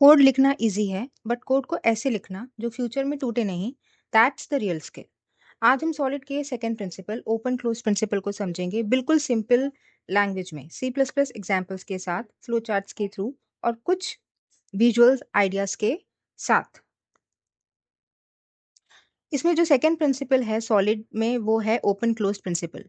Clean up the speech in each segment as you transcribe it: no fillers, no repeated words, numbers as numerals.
Code लिखना easy है but code को ऐसे लिखना जो फ्यूचर में टूटे नहीं, दैट्स द रियल स्किल। आज हम सॉलिड के second principle open close principle को समझेंगे, बिल्कुल सिंपल लैंग्वेज में, सी प्लस प्लस एग्जाम्पल्स के साथ, फ्लो चार्ट्स के थ्रू और कुछ विजुअल आइडियाज के साथ। इसमें जो सेकंड प्रिंसिपल है सॉलिड में वो है open close principle.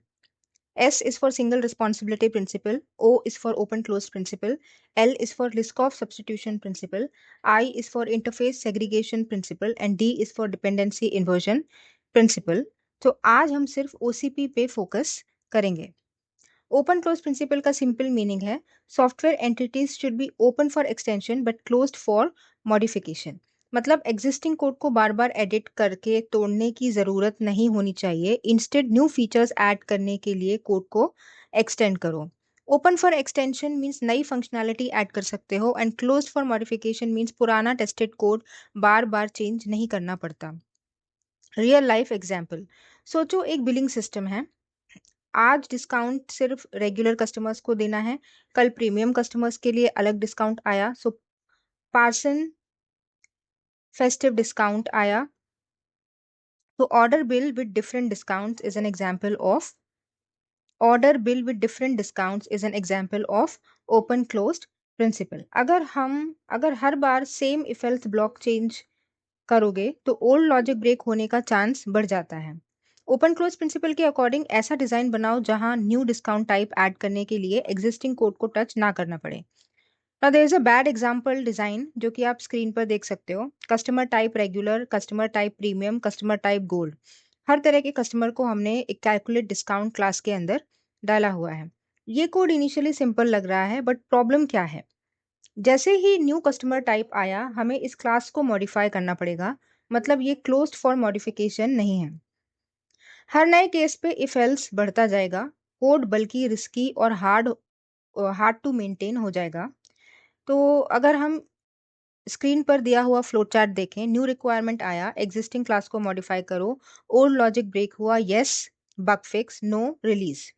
S is for single responsibility principle, O is for open closed principle, L is for risk of substitution principle, I is for interface segregation principle and D is for dependency inversion principle। तो आज हम सिर्फ OCP पे focus करेंगे। Open close principal का simple meaning है software entities should be open for extension but closed for modification. मतलब existing code को बार बार एडिट करके तोड़ने की ज़रूरत नहीं होनी चाहिए, इंस्टेड न्यू फीचर्स ऐड करने के लिए कोड को एक्सटेंड करो। ओपन फॉर एक्सटेंशन मीन्स नई फंक्शनैलिटी ऐड कर सकते हो and closed for modification means पुराना टेस्टेड कोड बार बार चेंज नहीं करना पड़ता। रियल लाइफ एग्जाम्पल, सोचो एक बिलिंग सिस्टम है। आज डिस्काउंट सिर्फ रेगुलर कस्टमर्स को देना है, कल प्रीमियम कस्टमर्स के लिए अलग डिस्काउंट आया, सो पार्सन फेस्टिव डिस्काउंट आया। तो order bill with different discounts is an example of open closed principle. अगर हर बार same if else block change करोगे तो ओल्ड लॉजिक ब्रेक होने का चांस बढ़ जाता है। ओपन क्लोज प्रिंसिपल के अकॉर्डिंग ऐसा डिजाइन बनाओ जहां न्यू डिस्काउंट टाइप ऐड करने के लिए एग्जिस्टिंग कोड को टच ना करना पड़े। Now there is a bad example design जो कि आप स्क्रीन पर देख सकते हो। Customer type regular, customer type premium, customer type gold. हर तरह के कस्टमर को हमने एक कैलकुलेट डिस्काउंट क्लास के अंदर डाला हुआ है। ये कोड इनिशियली सिंपल लग रहा है बट प्रॉब्लम क्या है? जैसे ही न्यू कस्टमर टाइप आया हमें इस क्लास को मॉडिफाई करना पड़ेगा। मतलब ये क्लोज्ड फॉर मॉडिफिकेशन नहीं है। हर नए केस पे इफ एल्स बढ़ता जाएगा, कोड बल्कि रिस्की और हार्ड टू मेंटेन हो जाएगा। तो अगर हम स्क्रीन पर दिया हुआ फ्लो चार्ट देखें, न्यू रिक्वायरमेंट आया, एग्जिस्टिंग क्लास को मॉडिफाई करो, ओल्ड लॉजिक ब्रेक हुआ, yes, bug fix, no, release.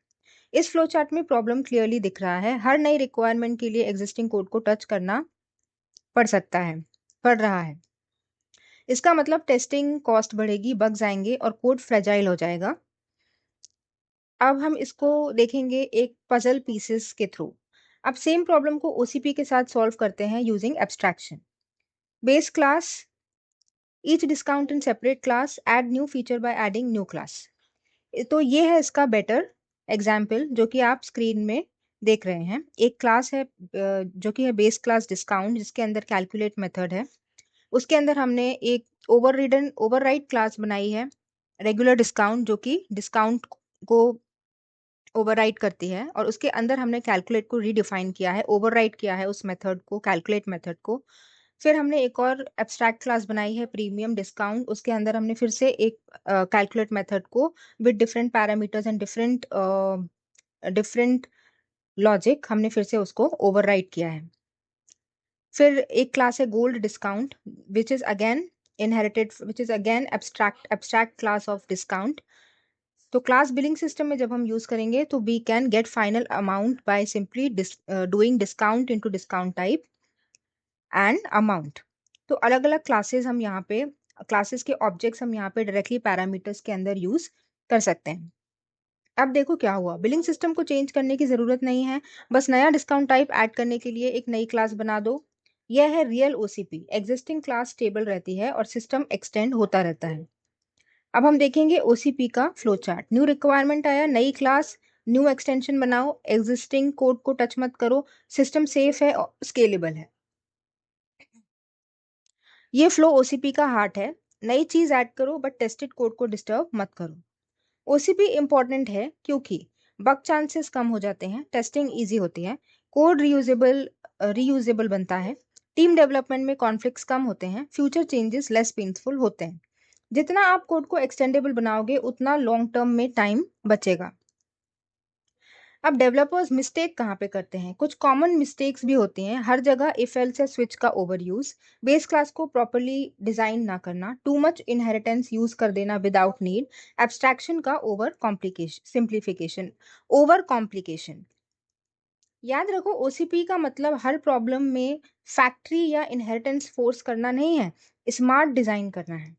इस फ्लो चार्ट में प्रॉब्लम क्लियरली दिख रहा है। हर नई रिक्वायरमेंट के लिए एग्जिस्टिंग कोड को टच करना पड़ रहा है। इसका मतलब टेस्टिंग कॉस्ट बढ़ेगी, बग्स आएंगे और कोड फ्रेजाइल हो जाएगा। अब हम इसको देखेंगे एक पजल पीसेस के थ्रू। अब सेम प्रॉब्लम को ओसीपी के साथ सॉल्व करते हैं using abstraction. Base class, each discount in separate class, add new feature by adding new class. तो ये है इसका बेटर एग्जाम्पल जो कि आप स्क्रीन में देख रहे हैं। एक क्लास है जो कि है बेस क्लास डिस्काउंट, जिसके अंदर कैलकुलेट मेथड है। उसके अंदर हमने एक ओवरराइड क्लास बनाई है रेगुलर डिस्काउंट, जो कि डिस्काउंट को ओवरराइड करती है, और उसके अंदर हमने कैलकुलेट को रीडिफाइन किया है, ओवरराइड किया है उस मेथड को, कैलकुलेट मेथड को। फिर हमने एक और एब्स्ट्रैक्ट क्लास बनाई है प्रीमियम डिस्काउंट, उसके अंदर हमने फिर से एक कैलकुलेट मेथड को with different parameters and different different logic हमने फिर से उसको ओवरराइड किया है। फिर एक क्लास है gold discount which is again abstract class of discount. तो क्लास बिलिंग सिस्टम में जब हम यूज करेंगे तो we can get final amount by simply doing discount into discount type and amount. तो अलग अलग क्लासेस के ऑब्जेक्ट्स हम यहाँ पे डायरेक्टली पैरामीटर्स के अंदर यूज कर सकते हैं। अब देखो क्या हुआ, बिलिंग सिस्टम को चेंज करने की जरूरत नहीं है, बस नया डिस्काउंट टाइप ऐड करने के लिए एक नई क्लास बना दो। यह है real OCP, existing class stable रहती है और सिस्टम एक्सटेंड होता रहता है। अब हम देखेंगे ओसीपी का फ्लो चार्ट। न्यू रिक्वायरमेंट आया, नई क्लास, न्यू एक्सटेंशन बनाओ, एग्जिस्टिंग कोड को टच मत करो, सिस्टम सेफ है और स्केलेबल है। ये फ्लो ओसीपी का हार्ट है। नई चीज ऐड करो बट टेस्टेड कोड को डिस्टर्ब मत करो। ओसीपी इंपॉर्टेंट है क्योंकि बग चांसेस कम हो जाते हैं, टेस्टिंग इजी होती है, कोड रीयूजेबल बनता है, टीम डेवलपमेंट में कॉन्फ्लिक्ट्स कम होते हैं, फ्यूचर चेंजेस लेस पेनफुल होते हैं। जितना आप कोड को एक्सटेंडेबल बनाओगे उतना लॉन्ग टर्म में टाइम बचेगा। अब डेवलपर्स मिस्टेक कहाँ पे करते हैं? कुछ कॉमन मिस्टेक्स भी होती हैं हर जगह। इफ एल्स या स्विच का ओवर यूज, बेस क्लास को प्रॉपरली डिजाइन ना करना, टू मच इनहेरिटेंस यूज कर देना विदाउट नीड, एब्स्ट्रैक्शन का ओवर कॉम्प्लिकेशन, याद रखो ओसीपी का मतलब हर प्रॉब्लम में फैक्ट्री या इनहेरिटेंस फोर्स करना नहीं है, स्मार्ट डिजाइन करना है।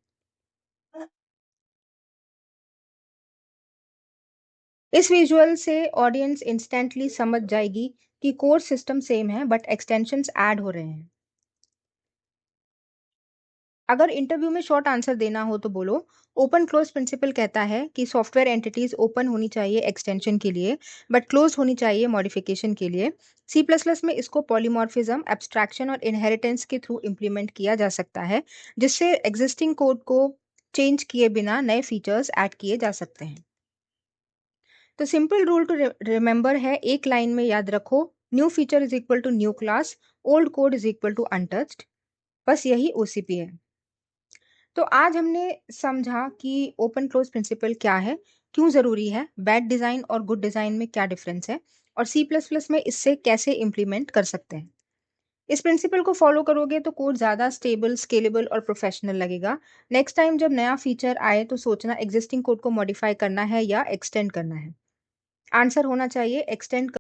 इस विजुअल से ऑडियंस इंस्टेंटली समझ जाएगी कि कोर सिस्टम सेम है बट एक्सटेंशंस ऐड हो रहे हैं। अगर इंटरव्यू में शॉर्ट आंसर देना हो तो बोलो, ओपन क्लोज प्रिंसिपल कहता है कि सॉफ्टवेयर एंटिटीज ओपन होनी चाहिए एक्सटेंशन के लिए बट क्लोज होनी चाहिए मॉडिफिकेशन के लिए। सी प्लस प्लस में इसको पॉलीमॉर्फिज्म, एब्स्ट्रैक्शन और इनहेरिटेंस के थ्रू इम्प्लीमेंट किया जा सकता है, जिससे एग्जिस्टिंग कोड को चेंज किए बिना नए फीचर्स ऐड किए जा सकते हैं। तो सिंपल रूल टू रिमेंबर है, एक लाइन में याद रखो, new feature is equal to new class, old code is equal to untouched. बस यही ओसीपी है। तो आज हमने समझा कि ओपन क्लोज प्रिंसिपल क्या है, क्यों ज़रूरी है, बैड डिज़ाइन और गुड डिज़ाइन में क्या डिफरेंस है, और सी प्लस प्लस में इससे कैसे इम्प्लीमेंट कर सकते हैं। इस प्रिंसिपल को फॉलो करोगे तो कोड ज़्यादा स्टेबल, स्केलेबल और प्रोफेशनल लगेगा। नेक्स्ट टाइम जब नया फीचर आए तो सोचना एग्जिस्टिंग कोड को मॉडिफाई करना है या एक्सटेंड करना है। आंसर होना चाहिए एक्सटेंड